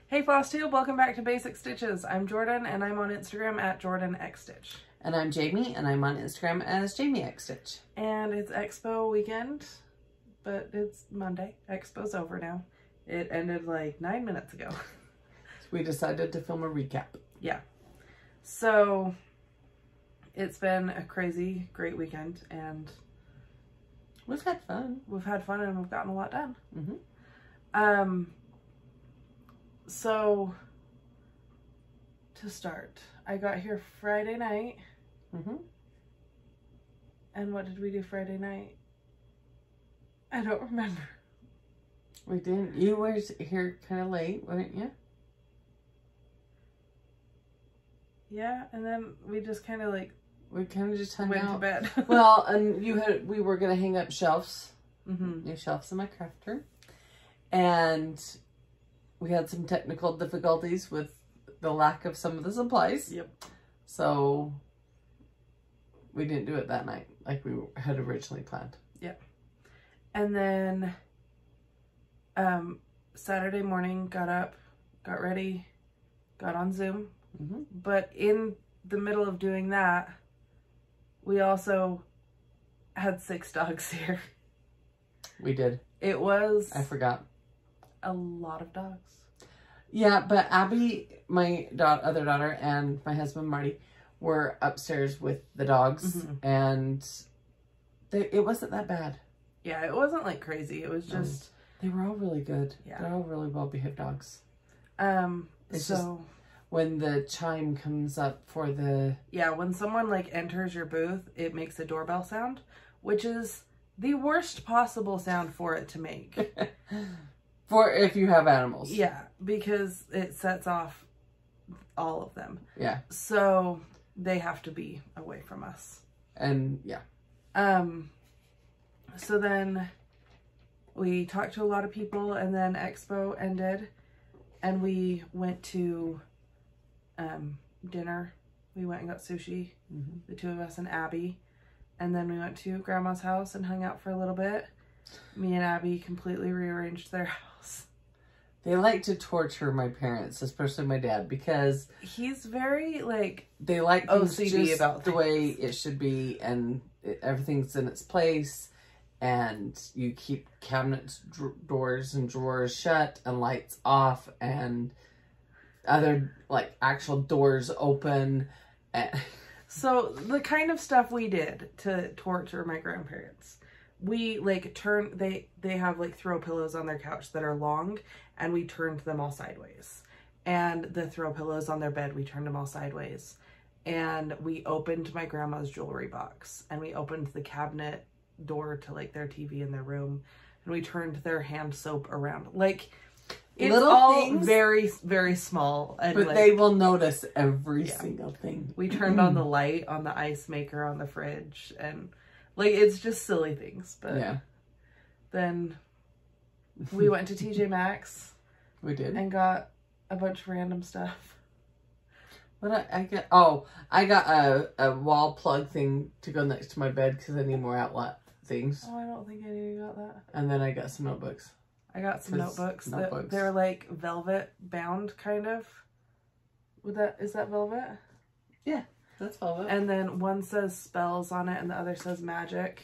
Hey Flosstube, welcome back to Basic Stitches. I'm Jorden and I'm on Instagram at JordanXStitch. And I'm Jami and I'm on Instagram as JamiXStitch. And it's Expo weekend, but it's Monday. Expo's over now. It ended like 9 minutes ago. We decided to film a recap. Yeah. So it's been a crazy, great weekend and we've had fun. We've had fun and we've gotten a lot done. Mm-hmm. So to start, I got here Friday night. Mm-hmm. And what did we do Friday night? I don't remember. We didn't. You were here kind of late, weren't you? Yeah, and then we just kind of like we kind of just hung went out. to bed. Well, and we were gonna hang up shelves, new shelves in my crafter, and we had some technical difficulties with the lack of some of the supplies. Yep. So we didn't do it that night like we had originally planned. Yep. And then Saturday morning, got up, got ready, got on Zoom. Mm-hmm. But in the middle of doing that, we also had 6 dogs here. We did. It was... I forgot. A lot of dogs. Yeah, but Abby, my other daughter, and my husband, Marty, were upstairs with the dogs, and it wasn't that bad. Yeah, it wasn't like crazy. It was just... They were all really good. Yeah. They're all really well-behaved dogs. It's so... just when the chime comes up for the... Yeah, when someone like enters your booth, it makes a doorbell sound, which is the worst possible sound for it to make. For if you have animals. Yeah, because it sets off all of them. Yeah. So they have to be away from us. And yeah. So then we talked to a lot of people and then Expo ended and we went to dinner. We went and got sushi, the two of us and Abby. And then we went to Grandma's house and hung out for a little bit. Me and Abby completely rearranged their house. They like to torture my parents, especially my dad, because he's very like they like things OCD just about the things. way it should be, and everything's in its place, and you keep cabinets, doors, and drawers shut, and lights off, and other like actual doors open. So the kind of stuff we did to torture my grandparents. We like they have like throw pillows on their couch that are long and we turned them all sideways. And the throw pillows on their bed, we turned them all sideways. And we opened my grandma's jewelry box and we opened the cabinet door to like their TV in their room and we turned their hand soap around. Like it's little all things, very, very small. And but like, they will notice every single thing. We turned on the light on the ice maker on the fridge and like, it's just silly things, but yeah. Then we went to TJ Maxx. We did. And got a bunch of random stuff. What I got? Oh, I got a wall plug thing to go next to my bed because I need more outlet things. Oh, I don't think I knew you got that. And then I got some notebooks. I got some notebooks. They're like velvet bound, kind of. Is that velvet? Yeah. That's velvet. And then one says spells on it and the other says magic.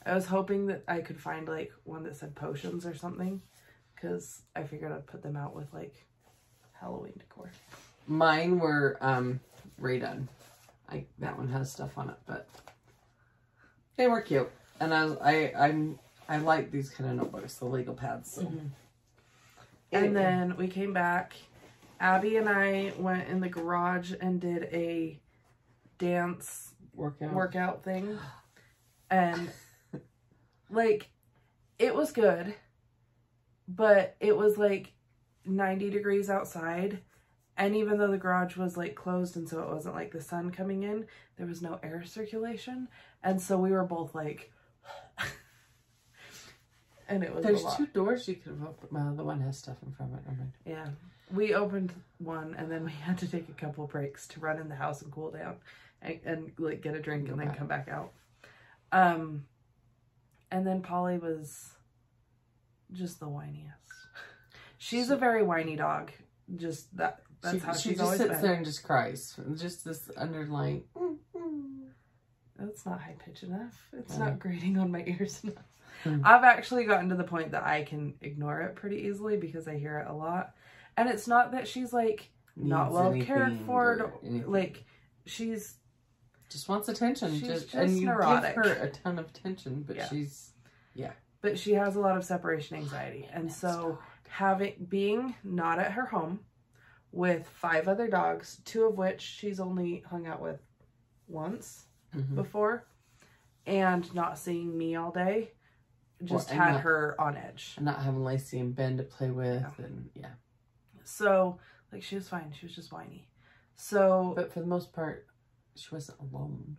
I was hoping that I could find like one that said potions or something because I figured I'd put them out with like Halloween decor. Mine were redone. That one has stuff on it, but they were cute. And I like these kind of notebooks, the legal pads. So. And then we came back. Abby and I went in the garage and did a dance workout thing, and like it was good, but it was like 90 degrees outside, and even though the garage was like closed and so it wasn't like the sun coming in, there was no air circulation, and so we were both like and it was there's 2 doors you could have opened. Well, the one has stuff in front of it. Never mind. Yeah, we opened one and then we had to take a couple breaks to run in the house and cool down and like get a drink and then come back out. And then Polly was just the whiniest. She's a very whiny dog. just that's how she she's just always sits been. there and just cries. Just this underlying. That's not high pitch enough. It's not grating on my ears enough. Hmm. I've actually gotten to the point that I can ignore it pretty easily because I hear it a lot. And it's not that she's like not well cared for. Like she's just wants attention. She's just and you neurotic. give her a ton of attention, but she's But she has a lot of separation anxiety, and so being not at her home with 5 other dogs, 2 of which she's only hung out with once before, and not seeing me all day, just had her on edge. And not having Lacey and Ben to play with, and So, like, she was fine. She was just whiny. So, but for the most part, she wasn't alone.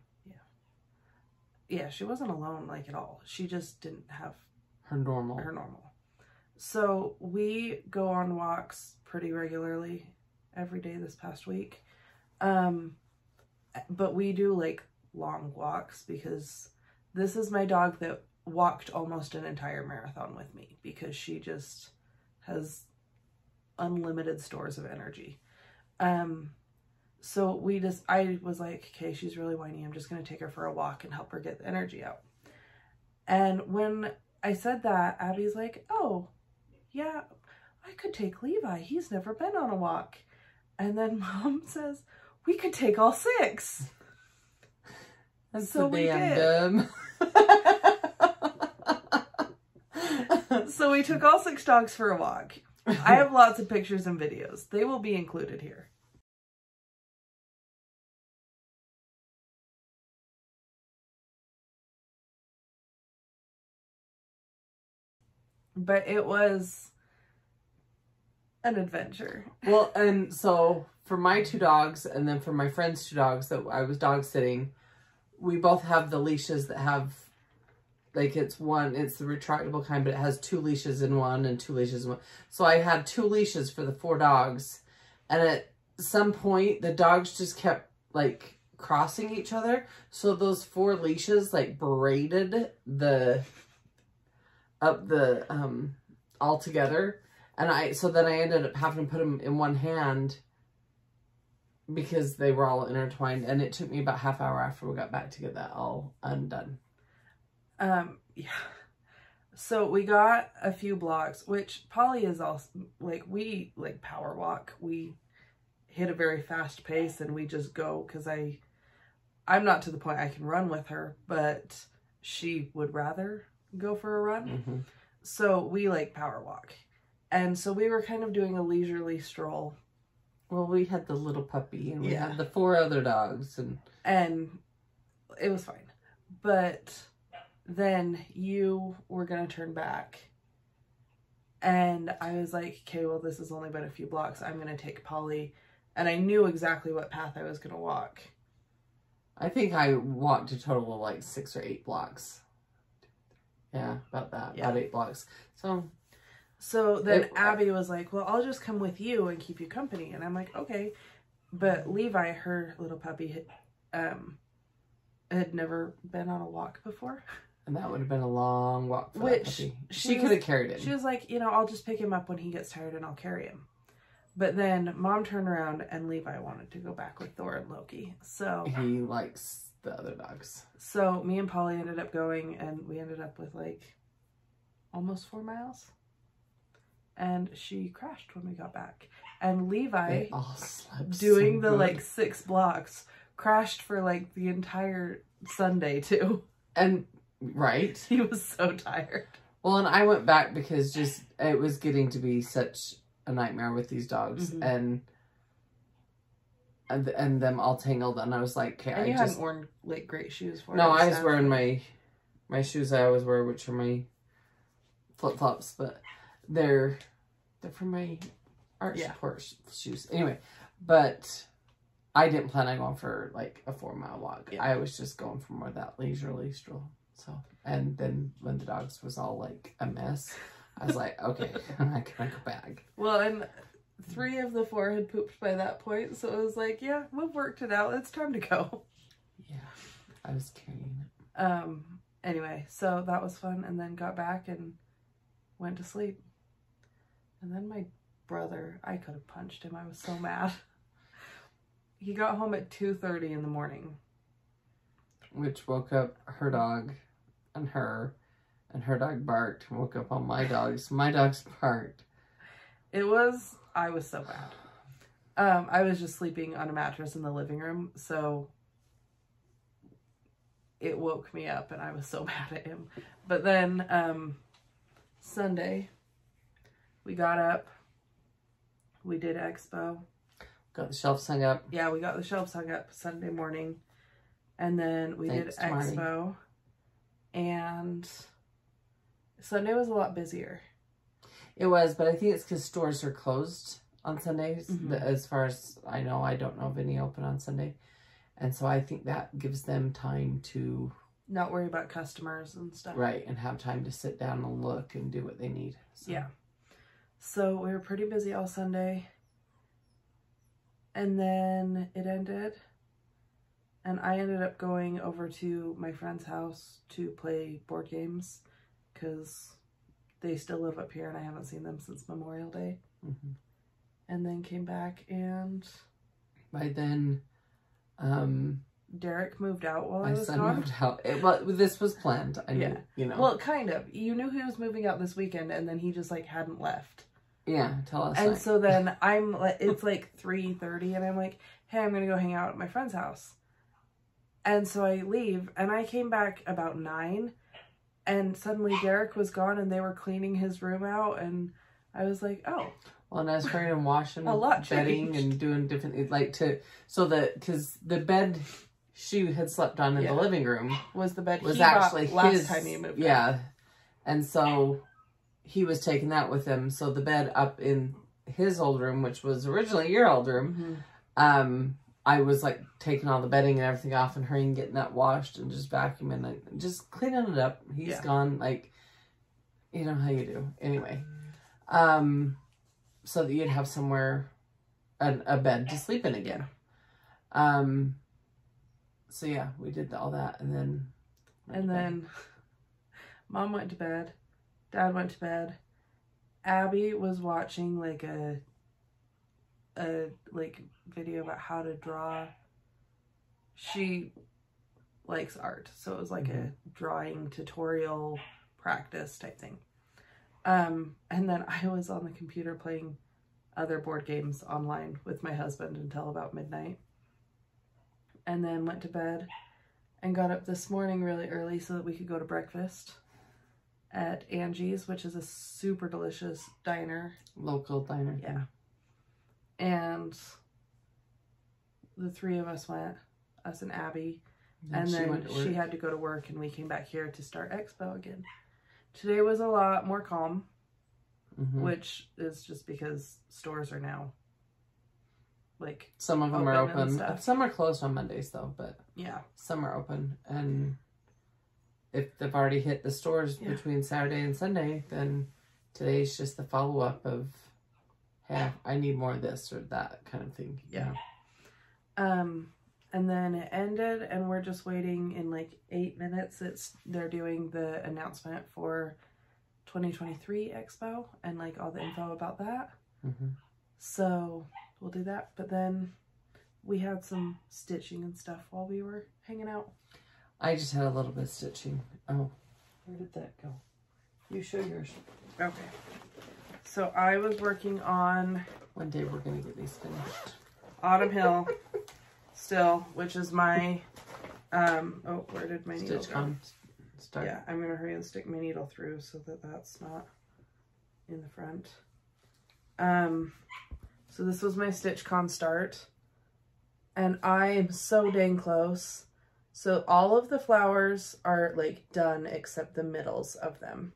Yeah, she wasn't alone, like, at all. She just didn't have her normal. So we go on walks pretty regularly every day this past week. But we do like long walks because this is my dog that walked almost an entire marathon with me because she just has unlimited stores of energy. So I was like, okay, she's really whiny. I'm just going to take her for a walk and help her get the energy out. And when I said that, Abby's like, oh, yeah, I could take Levi. He's never been on a walk. And then Mom says, we could take all 6. That's so we did. So we took all 6 dogs for a walk. I have lots of pictures and videos. They will be included here. But it was an adventure. Well, and so for my 2 dogs and then for my friend's 2 dogs that I was dog sitting, we both have the leashes that have, like, it's the retractable kind, but it has 2 leashes in one and 2 leashes in one. So I had 2 leashes for the 4 dogs. And at some point, the dogs just kept, like, crossing each other. So those 4 leashes, like, braided all together. And so then I ended up having to put them in one hand because they were all intertwined, and it took me about half hour after we got back to get that all undone. Yeah. So we got a few blocks, which Polly is also, like, we, like, power walk. We hit a very fast pace and we just go because I'm not to the point I can run with her, but she would rather go for a run. So we, like, power walk. And so we were kind of doing a leisurely stroll. Well, we had the little puppy and we had the 4 other dogs. And it was fine. But then you were going to turn back. And I was like, okay, well, this has only been a few blocks. I'm going to take Polly. And I knew exactly what path I was going to walk. I think I walked a total of like 6 or 8 blocks. Yeah, about that. Yeah. About 8 blocks. So then Abby was like, well, I'll just come with you and keep you company. And I'm like, okay. But Levi, her little puppy, had never been on a walk before. And that would have been a long walk for that puppy. She could have carried him. She was like, I'll just pick him up when he gets tired and I'll carry him. But then Mom turned around and Levi wanted to go back with Thor and Loki. So he likes the other dogs. So me and Polly ended up going, and we ended up with like almost 4 miles. And she crashed when we got back. And Levi, doing the like 6 blocks, crashed for like the entire Sunday too. And right, he was so tired. Well, and I went back because it was getting to be such a nightmare with these dogs. And them all tangled, and I was like, okay, and you hadn't worn like great shoes for it. No, I was wearing my shoes I always wear, which are my flip-flops, but they're for my art support shoes. Anyway, but I didn't plan on going for like a 4-mile walk. I was just going for more of that leisurely stroll. So, and then when the dogs was all like a mess, I was like, okay, I can go back. Well, and 3 of the 4 had pooped by that point, so it was like, yeah, we've worked it out. It's time to go. Yeah, I was carrying it. Anyway, so that was fun, and then got back and went to sleep. And then my brother. I could have punched him. I was so mad. He got home at 2:30 in the morning. Which woke up her dog and her dog barked and woke up all my dogs. My dogs barked. I was so bad. I was just sleeping on a mattress in the living room, so it woke me up and I was so mad at him. But then Sunday, we got up, we did Expo. Got the shelves hung up. Yeah, we got the shelves hung up Sunday morning. And then we did Expo. And Sunday was a lot busier. It was, but I think it's because stores are closed on Sundays. Mm-hmm. As far as I know, I don't know of any open on Sunday. And so I think that gives them time to... not worry about customers and stuff. Right, and have time to sit down and look and do what they need. So. Yeah. So we were pretty busy all Sunday. And then it ended. And I ended up going over to my friend's house to play board games. Because they still live up here and I haven't seen them since Memorial Day. Mm-hmm. And then came back and... by then... Derek moved out while I was gone. My son moved out. Well, this was planned. I knew, you know. Well, kind of. You knew he was moving out this weekend, and then he just, like, hadn't left. Yeah, tell us. And so then it's like 3:30, and I'm like, hey, I'm going to go hang out at my friend's house. And so I leave, and I came back about 9, and suddenly Derek was gone, and they were cleaning his room out, and I was like, oh. Well, and I was trying to wash and bedding and doing different, because the bed she had slept on in the living room was the bed he actually bought last time he moved out. And so he was taking that with him. So the bed up in his old room, which was originally your old room, mm-hmm. I was like taking all the bedding and everything off and hurrying, getting that washed and just vacuuming and just cleaning it up. He's gone, like, you know how you do. Anyway, so that you'd have somewhere, a bed to sleep in again. So yeah, we did all that, and then Mom went to bed, Dad went to bed. Abby was watching like a video about how to draw. She likes art, so it was like a drawing tutorial practice type thing. And then I was on the computer playing other board games online with my husband until about midnight. And then went to bed and got up this morning really early so that we could go to breakfast at Angie's, which is a super delicious diner. Local diner. Yeah. And the three of us went, us and Abby. And then she had to go to work and we came back here to start Expo again. Today was a lot more calm, which is just because stores are now, like, some of them are open. Some are closed on Mondays though, but yeah, some are open. And if they've already hit the stores between Saturday and Sunday, then today's just the follow-up of, hey, I need more of this or that kind of thing. Yeah. And then it ended and we're just waiting in like 8 minutes. They're doing the announcement for 2023 Expo and like all the info about that. So we'll do that. But then we had some stitching and stuff while we were hanging out. I just had a little bit of stitching. Oh, where did that go? You show yours. Okay. So I was working on... one day we're going to get these finished. Autumn Hill. Still, which is my, oh, where did my needle go? Start. Yeah, I'm going to hurry and stick my needle through so that that's not in the front. So this was my StitchCon start, and I am so dang close. So all of the flowers are like done except the middles of them.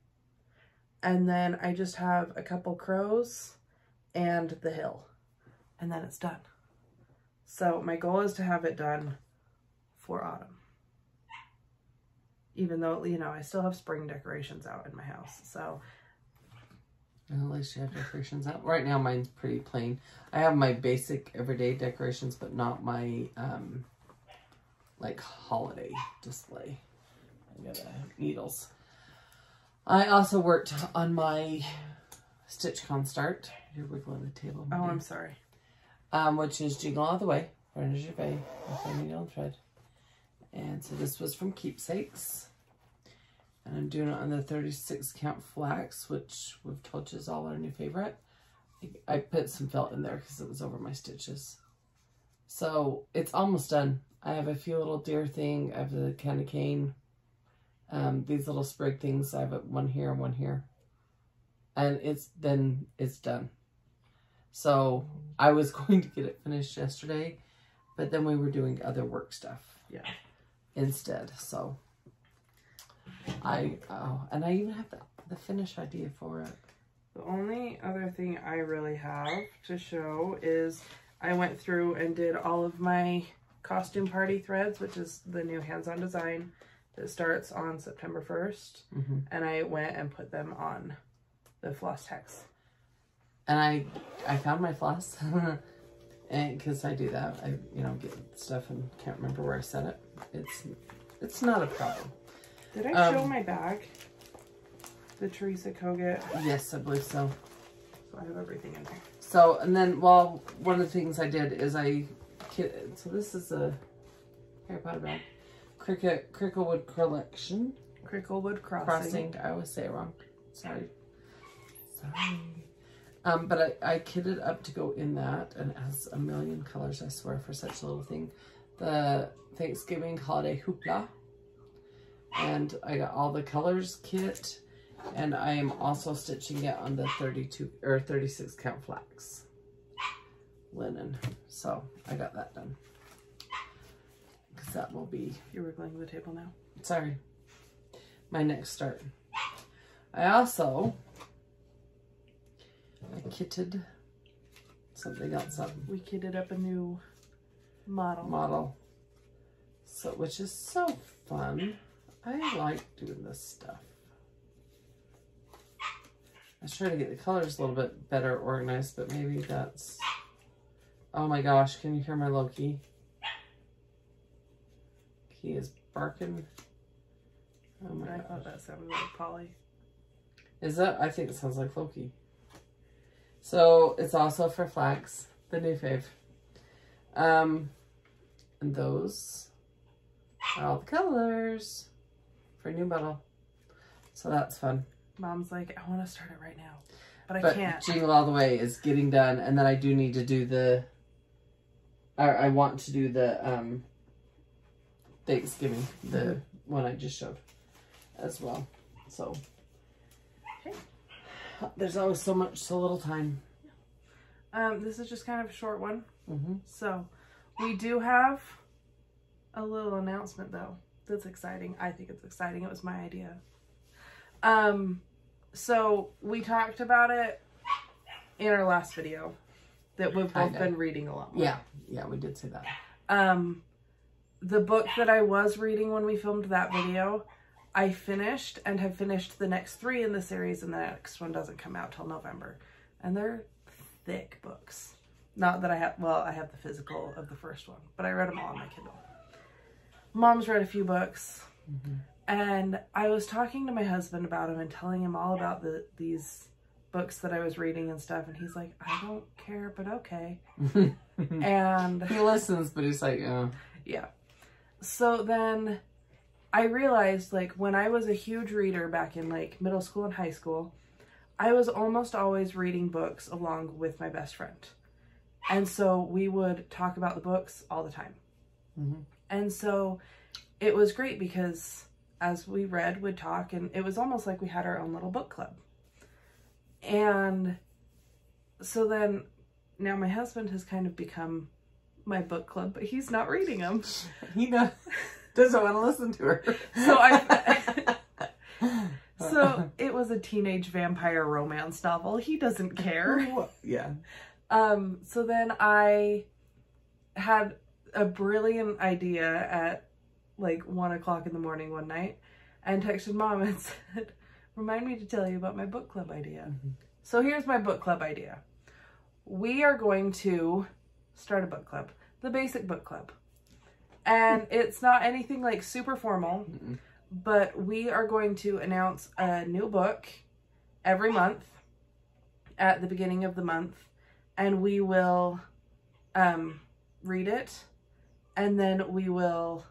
And then I just have a couple crows and the hill, and then it's done. So my goal is to have it done for autumn. Even though, you know, I still have spring decorations out in my house. So well, at least you have decorations out. Right now mine's pretty plain. I have my basic everyday decorations, but not my like holiday display. I got needles. I also worked on my StitchCon start You're wiggling the table. Oh, I'm sorry. Which is Jingle All the Way, Parrish with a needle and thread. And so this was from Keepsakes. And I'm doing it on the 36 count flax, which we've told you is all our new favorite. I put some felt in there because it was over my stitches. So it's almost done. I have a few little deer thing. I have the candy cane. These little sprig things. I have one here and one here. And it's done. So I was going to get it finished yesterday, but then we were doing other work stuff. Yeah. Instead. So and I even have the finish idea for it. The only other thing I really have to show is I went through and did all of my costume party threads, which is the new hands-on design that starts on September 1st. And I went and put them on the floss text. And I found my floss. And because I do that, I get stuff and can't remember where I set it. It's not a problem. Did I show my bag? The Teresa Kogut? Yes, I believe so. So I have everything in there. So, and then, well, one of the things I did is so this is a Harry Potter bag. Cricklewood Collection. Cricklewood Crossing. I always say it wrong. Sorry. But I kitted up to go in that, and it has a million colors, I swear, for such a little thing. The Thanksgiving Holiday Hoopla. And I got all the colors kit, and I am also stitching it on the 32 or 36 count flax linen. So I got that done. Because that will be... You're wiggling the table now. Sorry. My next start. I kitted something else up. We kitted up a new model. So, which is so fun. I like doing this stuff. I was trying to get the colors a little bit better organized, but maybe that's... Oh my gosh, can you hear my Loki? He is barking. Oh my gosh. I thought that sounded like Polly. Is that? I think it sounds like Loki. So it's also for flax, the new fave. And those are all the colors for new bottle. So that's fun. Mom's like, I want to start it right now, but I can't. Jingle All the Way is getting done, and then I do need to do the... I want to do the Thanksgiving, the one I just showed as well. So okay. There's always so little time. This is just kind of a short one. So we do have a little announcement though. That's exciting. I think it's exciting. It was my idea. So we talked about it in our last video that we've both been reading a lot more. Yeah, we did say that. The book that I was reading when we filmed that video, I finished and have finished the next 3 in the series, and the next one doesn't come out till November. And they're thick books. Not that I have, well, I have the physical of the first one, but I read them all on my Kindle. Mom's read a few books, and I was talking to my husband about them and telling him all about these books that I was reading and stuff, and he's like, I don't care, but okay. And he listens, but he's like, oh. Yeah. So then I realized, like, when I was a huge reader back in, like, middle school and high school, I was almost always reading books along with my best friend. And so we would talk about the books all the time. And so it was great because as we read, we'd talk, and it was almost like we had our own little book club. And so then now my husband has kind of become my book club, but he's not reading them. He doesn't want to listen to her. So it was a teenage vampire romance novel. He doesn't care. Yeah. So then I had a brilliant idea at like 1 o'clock in the morning one night and texted Mom and said, remind me to tell you about my book club idea. So here's my book club idea. We are going to start a book club, the basic book club. And it's not anything like super formal, but we are going to announce a new book every month. at the beginning of the month, and we will read it, and then we will,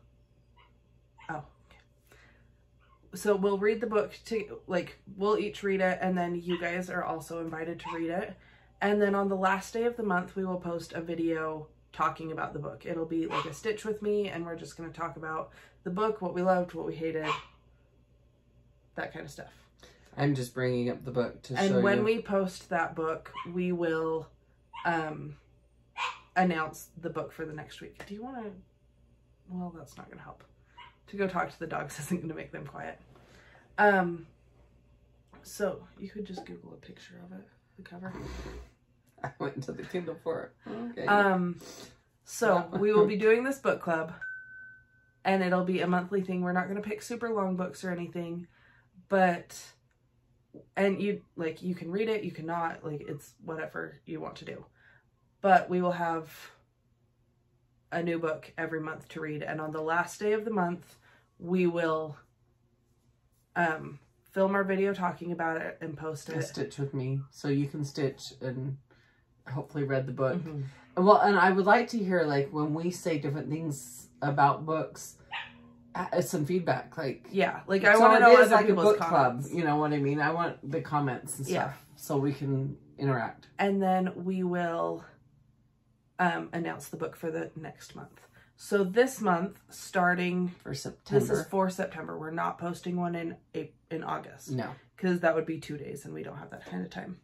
so we'll read the book to, like, we'll each read it, and then you guys are also invited to read it. And then on the last day of the month, we will post a video talking about the book. It'll be like a Stitch with me, and we're just going to talk about the book, what we loved, what we hated, that kind of stuff. I'm just bringing up the book to show you. And when we post that book, we will announce the book for the next week. Do you want to... Well, that's not going to help. To go talk to the dogs isn't going to make them quiet. So, you could just Google a picture of it, the cover. I went into the Kindle for it. Okay. So, we will be doing this book club, and it'll be a monthly thing. We're not going to pick super long books or anything, but... And you can read it, you cannot, like, it's whatever you want to do. But we will have a new book every month to read. And on the last day of the month, we will film our video talking about it and post it. Stitch with me, so you can stitch and hopefully read the book. Well, and I would like to hear, like, when we say different things about books, some feedback, like, yeah, like, I want to know other like people's a book comments. club, you know what I mean? I want the comments and stuff, so we can interact. And then we will announce the book for the next month. So this month, starting for September, this is for September. We're not posting one in August. No, because that would be 2 days, and we don't have that kind of time.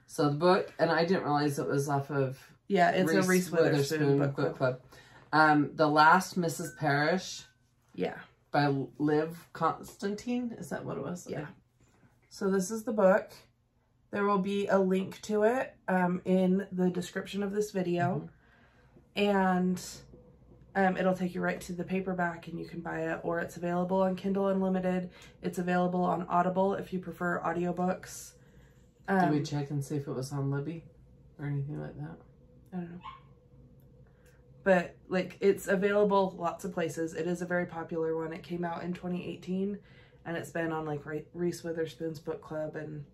So the book, and I didn't realize it was off of it's a Reese Witherspoon book club. The Last Mrs. Parrish. Yeah. By Liv Constantine. Is that what it was? Yeah. So this is the book. There will be a link to it in the description of this video. And it'll take you right to the paperback, and you can buy it, or it's available on Kindle Unlimited. It's available on Audible if you prefer audiobooks. Did we check and see if it was on Libby or anything like that? I don't know. But, like, it's available lots of places. It is a very popular one. It came out in 2018, and it's been on, like, Reese Witherspoon's book club, and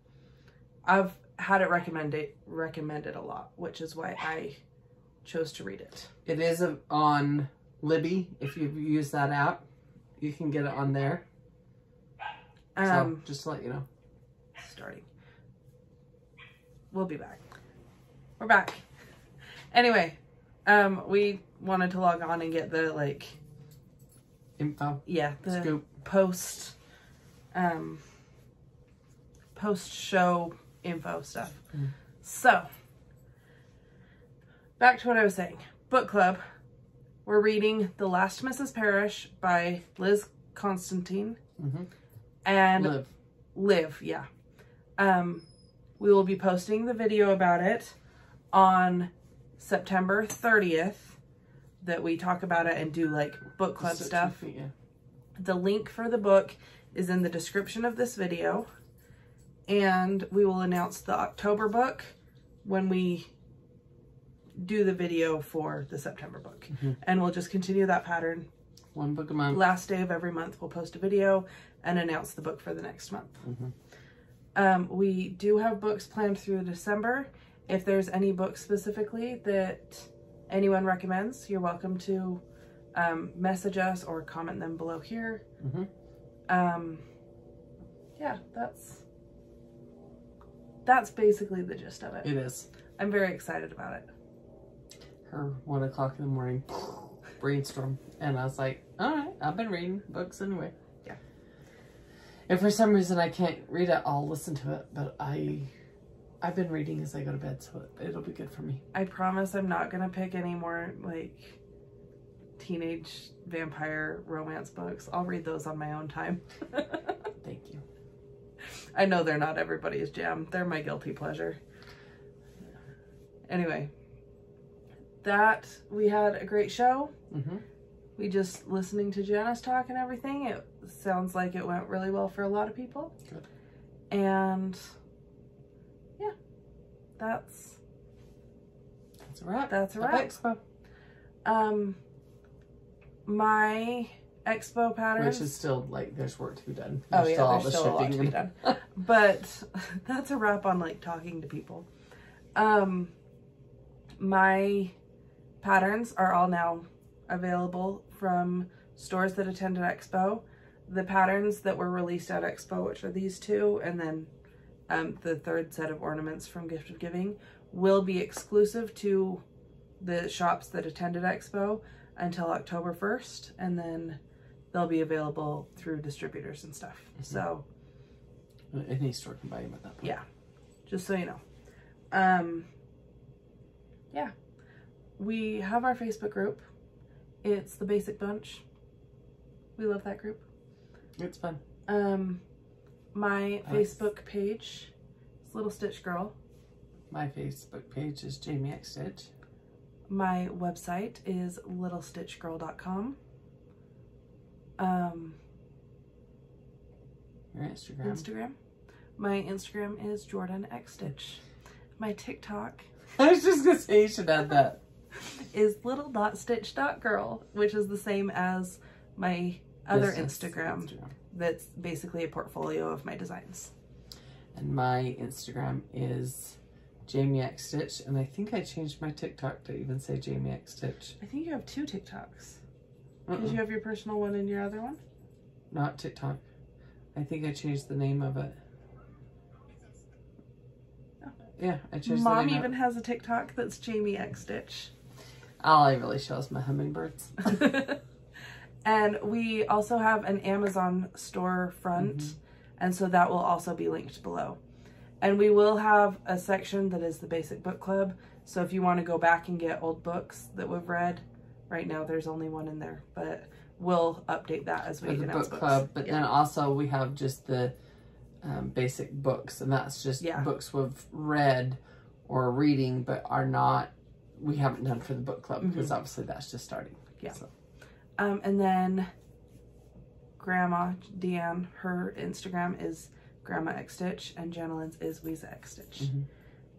I've had it recommended a lot, which is why I chose to read it. It is on Libby. If you use that app, you can get it on there. So, just to let you know. Starting. We'll be back. We're back. Anyway. We wanted to log on and get the, like, info. Yeah, the scoop. post-show info stuff. So, back to what I was saying. Book club. We're reading The Last Mrs. Parrish by Liz Constantine. And Liv, yeah. We will be posting the video about it on September 30th, that we talk about it and do, like, book club stuff. The link for the book is in the description of this video, and we will announce the October book when we do the video for the September book. And we'll just continue that pattern. One book a month. Last day of every month, we'll post a video and announce the book for the next month. We do have books planned through December. If there's any books specifically that anyone recommends, you're welcome to message us or comment them below here. Yeah, that's basically the gist of it. It is. I'm very excited about it. Her 1 o'clock in the morning brainstorm, and I was like, all right, I've been reading books anyway. Yeah. If for some reason I can't read it, I'll listen to it, but I've been reading as I go to bed, so it'll be good for me. I promise I'm not going to pick any more, like, teenage vampire romance books. I'll read those on my own time. Thank you. I know they're not everybody's jam. They're my guilty pleasure. Anyway, we had a great show. We just listening to Janice talk and everything. It sounds like it went really well for a lot of people. Good. And... yeah, that's a wrap. That's a wrap. Expo. My Expo patterns. Which is still, like, there's work to be done. Oh, There's yeah, still all there's the still a lot to shipping be done. But that's a wrap on, like, talking to people. My patterns are all now available from stores that attended Expo. The patterns that were released at Expo, which are these two, and then the third set of ornaments from Gift of Giving, will be exclusive to the shops that attended Expo until October 1st, and then they'll be available through distributors and stuff. Mm-hmm. So any store can buy them at that point. Yeah, just so you know. Yeah, we have our Facebook group. It's the Basic Bunch. We love that group. It's fun. My Facebook page is Little Stitch Girl. My Facebook page is Jami X Stitch. My website is littlestitchgirl.com. Your Instagram? My Instagram is Jorden X Stitch. My TikTok. I was just gonna say you should add that. Is little.stitch.girl, which is the same as my other Instagram. That's basically a portfolio of my designs. And my Instagram is Jami X Stitch, and I think I changed my TikTok to even say Jami X Stitch. I think you have two TikToks. Because you have your personal one and your other one? Not TikTok. I think I changed the name of it. Oh. Yeah, I changed Mom the name even has a TikTok that's Jami X Stitch. All I really show is my hummingbirds. And we also have an Amazon storefront, and so that will also be linked below. And we will have a section that is the Basic Book Club, so if you want to go back and get old books that we've read, right now there's only one in there, but we'll update that as we announce book books. Club. But then also we have just the basic books, and that's just books we've read or reading, but are not, we haven't done for the book club, because obviously that's just starting. Yeah. So. And then Grandma DeAnn, her Instagram is Grandma X Stitch, and Janalyn's is Weeza X Stitch.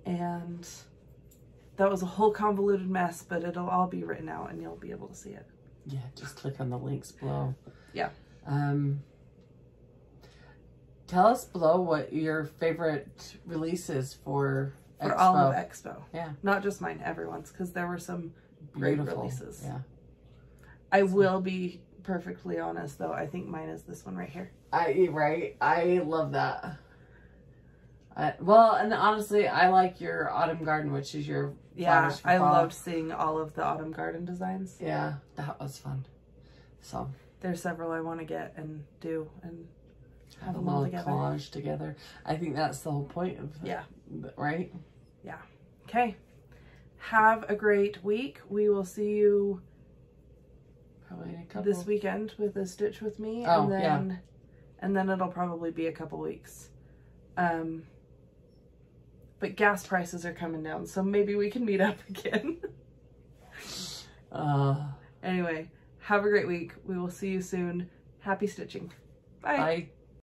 And that was a whole convoluted mess, but it'll all be written out and you'll be able to see it. Yeah, just click on the links below. Yeah. Tell us below what your favorite release is for Expo. For all of Expo. Yeah. Not just mine, everyone's, because there were some great releases. Yeah. I will be perfectly honest, though. I think mine is this one right here. I love that. Well, and honestly, I like your Autumn Garden, which is your flowers for I fall. loved seeing all of the Autumn Garden designs. Yeah, that was fun. So there's several I want to get and do and have them a all little together. collage together. I think that's the whole point of right? Yeah. Okay. Have a great week. We will see you probably in a couple this weekend with a Stitch with Me, Oh, and then it'll probably be a couple weeks. But gas prices are coming down, so maybe we can meet up again. Anyway, have a great week. We will see you soon. Happy stitching. Bye. Bye.